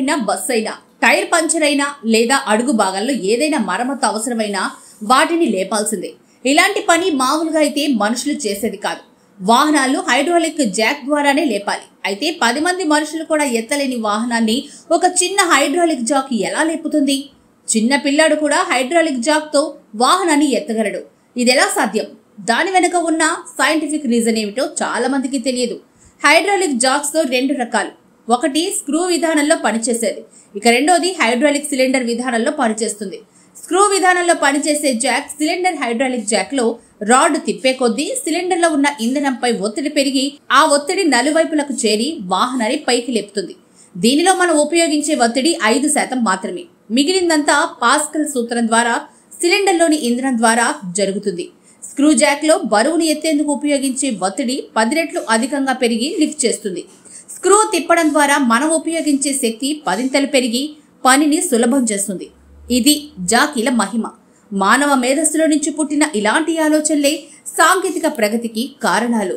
అయినా బస్సు అయినా tyre puncture అయినా లేదా అడుగు భాగాల్లో ఏదైనా మరమ్మతు అవసరమైనా వాటిని లేపాల్సిందే. ఇలాంటి పని మామూలుగా అయితే మనుషులు చేసేది కాదు. వాహనాలు హైడ్రాలిక్ జాక్ ద్వారానే లేపాలి. అయితే 10 మంది మనుషులు కూడా ఎత్తలేని వాహనాన్ని ఒక చిన్న హైడ్రాలిక్ జాక్ ఎలా లేపుతుంది? చిన్న పిల్లాడు కూడా హైడ్రాలిక్ జాక్ తో వాహనాన్ని ఎత్తగలడు. ఇదెలా సాధ్యం? దాని వెనుక ఉన్న సైంటిఫిక్ రీజన్ ఏమిటో చాలా మందికి తెలియదు. హైడ్రాలిక్ జాక్స్ తో 2 రకాలు. ఒకటి స్క్రూ విధానంలో పనిచేసేది, ఇక రెండోది హైడ్రాలిక్ సిలిండర్ విధానంలో పనిచేస్తుంది. స్క్రూ విధానంలో పనిచేసే జాక్ సిలిండర్ హైడ్రాలిక్ జాక్ లో రాడ్ తిప్పే కొద్దీ సిలిండర్ లో ఉన్న ఇంధనంపై ఒత్తిడి పెరిగి ఆ ఒత్తిడి నలువైపులకు చేరి వాహనాన్ని పైకి లేపుతుంది. దీనిలో మనం ఉపయోగించే ఒత్తిడి 5% మాత్రమే. మిగిలిందంతా పాస్కల్ సూత్రం ద్వారా సిలిండర్లోని ఇంధనం ద్వారా జరుగుతుంది. స్క్రూ జాక్ లో బరువును ఎత్తేందుకు ఉపయోగించే ఒత్తిడి 10 రెట్లు అధికంగా పెరిగి లిఫ్ట్ చేస్తుంది. స్క్రూ తిప్పడం ద్వారా మనం ఉపయోగించే శక్తి 10 పెరిగి పనిని సులభం చేస్తుంది. ఇది జాకీల మహిమ. మానవ మేధస్సులో నుంచి పుట్టిన ఇలాంటి ఆలోచనలే సాంకేతిక ప్రగతికి కారణాలు.